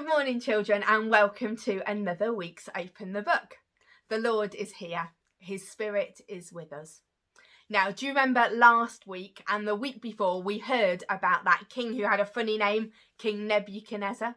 Good morning, children, and welcome to another week's Open the Book. The Lord is here. His Spirit is with us. Now, do you remember last week and the week before we heard about that king who had a funny name, King Nebuchadnezzar?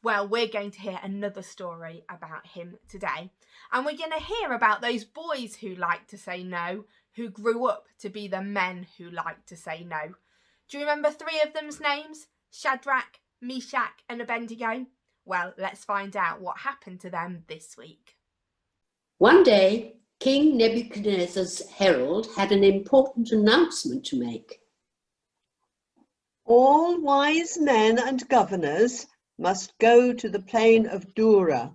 Well, we're going to hear another story about him today. And we're going to hear about those boys who like to say no, who grew up to be the men who like to say no. Do you remember three of them's names? Shadrach, Meshach and Abednego? Well, let's find out what happened to them this week. One day, King Nebuchadnezzar's herald had an important announcement to make. All wise men and governors must go to the plain of Dura.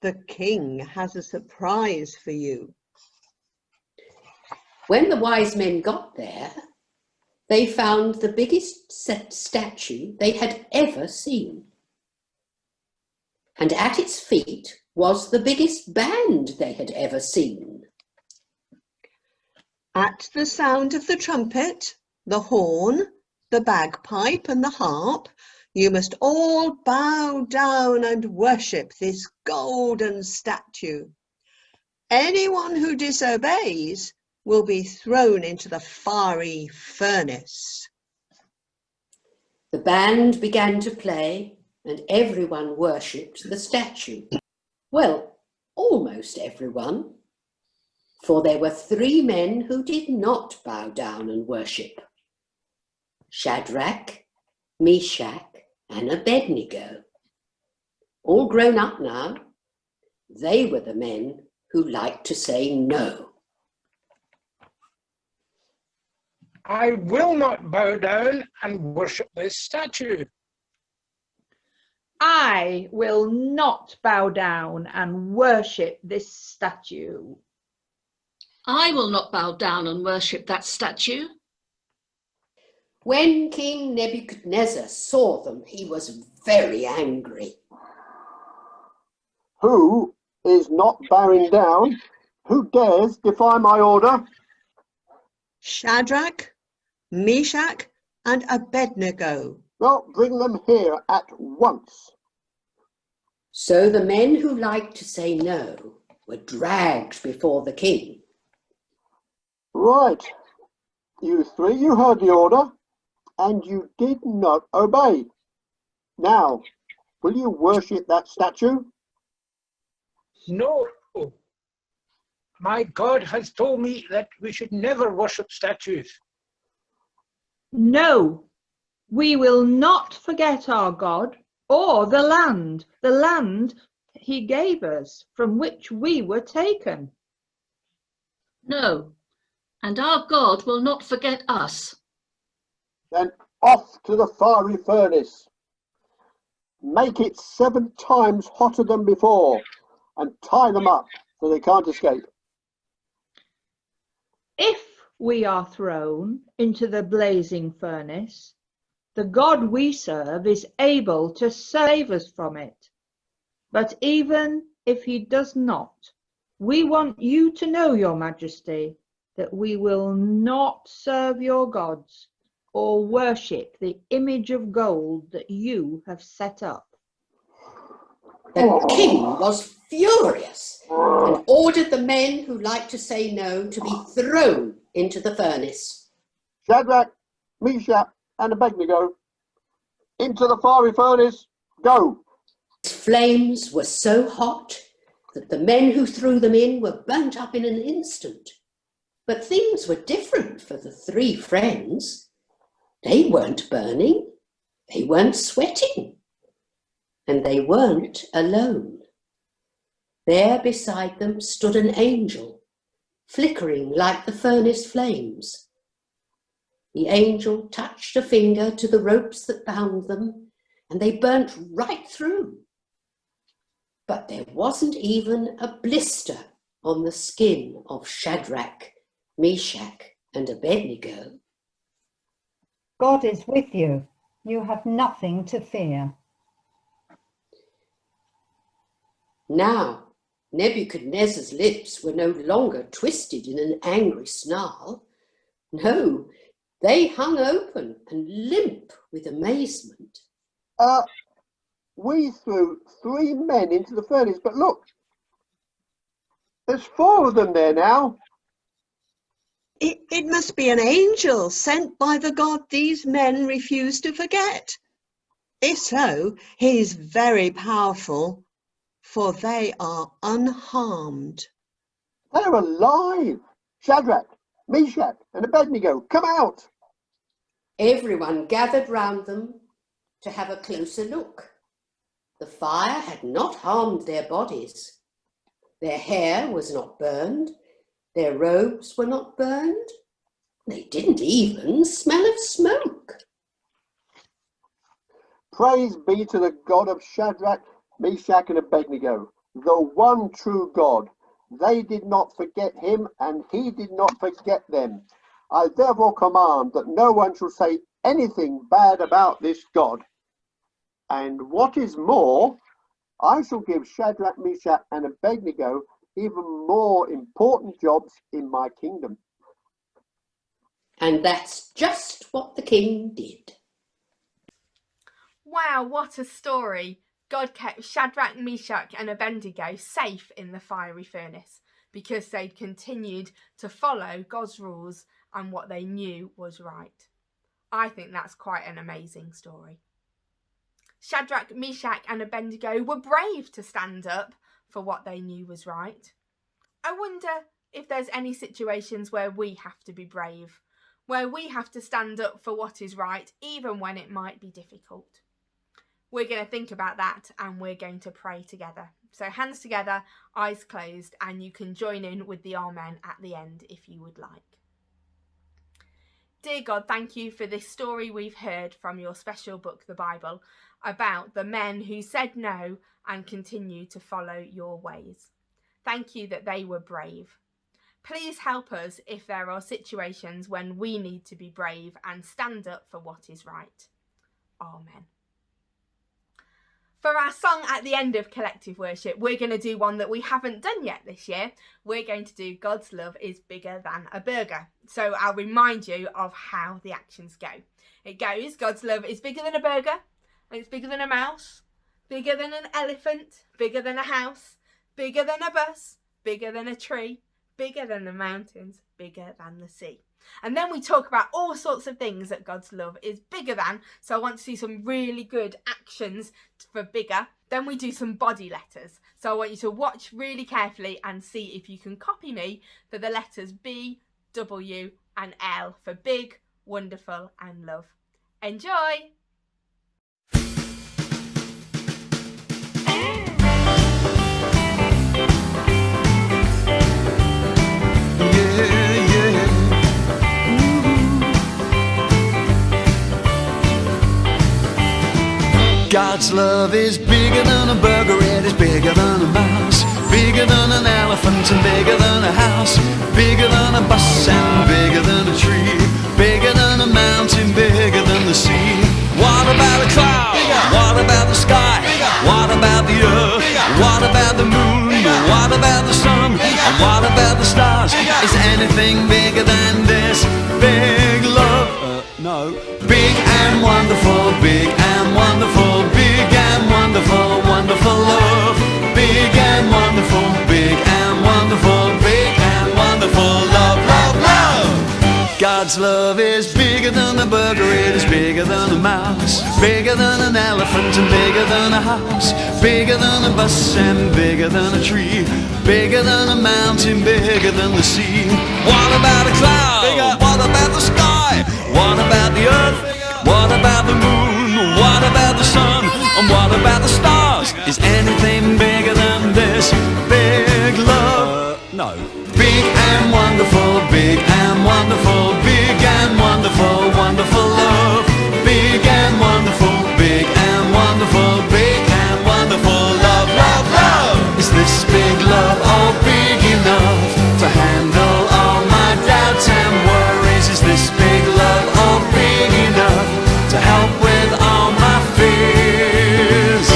The king has a surprise for you. When the wise men got there, they found the biggest statue they had ever seen. And at its feet was the biggest band they had ever seen. At the sound of the trumpet, the horn, the bagpipe and the harp, you must all bow down and worship this golden statue. Anyone who disobeys will be thrown into the fiery furnace. The band began to play and everyone worshipped the statue. Well, almost everyone, for there were three men who did not bow down and worship: Shadrach, Meshach and Abednego. All grown up now, they were the men who liked to say no. I will not bow down and worship this statue. I will not bow down and worship this statue. I will not bow down and worship that statue. When King Nebuchadnezzar saw them, he was very angry. Who is not bowing down? Who dares defy my order? Shadrach, Meshach and Abednego. Well, bring them here at once. So the men who liked to say no were dragged before the king. Right. You three, you heard the order, and you did not obey. Now, will you worship that statue? No. My God has told me that we should never worship statues. No, we will not forget our God or the land he gave us, from which we were taken. No, and our God will not forget us. Then off to the fiery furnace. Make it 7 times hotter than before, and tie them up so they can't escape. If we are thrown into the blazing furnace, the God we serve is able to save us from it. But even if he does not, we want you to know, Your Majesty, that we will not serve your gods or worship the image of gold that you have set up. The king was furious and ordered the men who liked to say no to be thrown into the furnace. Shadrach, Meshach and Abednego, into the fiery furnace, go! Its flames were so hot that the men who threw them in were burnt up in an instant. But things were different for the three friends. They weren't burning, they weren't sweating, and they weren't alone. There beside them stood an angel, flickering like the furnace flames. The angel touched a finger to the ropes that bound them, and they burnt right through. But there wasn't even a blister on the skin of Shadrach, Meshach and Abednego. God is with you. You have nothing to fear. Now, Nebuchadnezzar's lips were no longer twisted in an angry snarl. No, they hung open and limp with amazement. We threw 3 men into the furnace, but look, there's 4 of them there now. It must be an angel sent by the God these men refuse to forget. If so, he is very powerful, for they are unharmed. They're alive. Shadrach, Meshach, and Abednego, come out. Everyone gathered round them to have a closer look. The fire had not harmed their bodies. Their hair was not burned. Their robes were not burned. They didn't even smell of smoke. Praise be to the God of Shadrach, Meshach, and Abednego, the one true God. They did not forget him, and he did not forget them. I therefore command that no one shall say anything bad about this God. And what is more, I shall give Shadrach, Meshach, and Abednego even more important jobs in my kingdom. And that's just what the king did. Wow, what a story. God kept Shadrach, Meshach and Abednego safe in the fiery furnace because they'd continued to follow God's rules and what they knew was right. I think that's quite an amazing story. Shadrach, Meshach and Abednego were brave to stand up for what they knew was right. I wonder if there's any situations where we have to be brave, where we have to stand up for what is right, even when it might be difficult. We're going to think about that and we're going to pray together. So hands together, eyes closed, and you can join in with the Amen at the end if you would like. Dear God, thank you for this story we've heard from your special book, the Bible, about the men who said no and continue to follow your ways. Thank you that they were brave. Please help us if there are situations when we need to be brave and stand up for what is right. Amen. For our song at the end of collective worship, we're going to do one that we haven't done yet this year. We're going to do God's love is bigger than a burger. So I'll remind you of how the actions go. It goes, God's love is bigger than a burger, and it's bigger than a mouse, bigger than an elephant, bigger than a house, bigger than a bus, bigger than a tree, bigger than the mountains, bigger than the sea. And then we talk about all sorts of things that God's love is bigger than. So I want to see some really good actions for bigger. Then we do some body letters. So I want you to watch really carefully and see if you can copy me for the letters B, W and L for big, wonderful and love. Enjoy! God's love is bigger than a burger, it is bigger than a mouse, bigger than an elephant and bigger than a house, bigger than a bus and bigger than a tree, bigger than a mountain, bigger than the sea. What about a cloud? What about the sky? What about the earth? What about the moon? What about the sun? And what about the stars? Is anything bigger than this big love? No. Big and wonderful, big and wonderful, big and wonderful, wonderful love. Big and wonderful, big and wonderful, big and wonderful love, love, love. God's love is bigger than a burger, it is bigger than a mouse, bigger than an elephant and bigger than a house, bigger than a bus and bigger than a tree, bigger than a mountain, bigger than the sea. What about a cloud? What about the sky? What about the earth? What about the moon? What about the sun? And what about the stars? Is anything bigger than this big love? No. Big and wonderful, big and wonderful, big and wonderful, wonderful love. Big and wonderful, big and wonderful, big and wonderful love, love, love. Is this big love all big enough to handle all my doubts and worries? Is this big love all big enough to help with all my fears?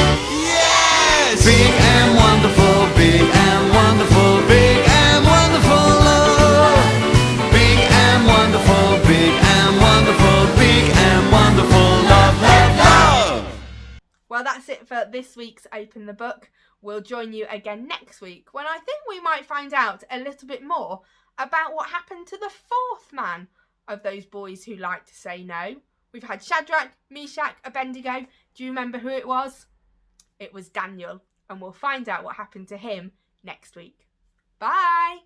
that's it for this week's Open the Book. We'll join you again next week when I think we might find out a little bit more about what happened to the fourth man of those boys who like to say no. We've had Shadrach, Meshach, Abednego. Do you remember who it was? It was Daniel, and we'll find out what happened to him next week. Bye!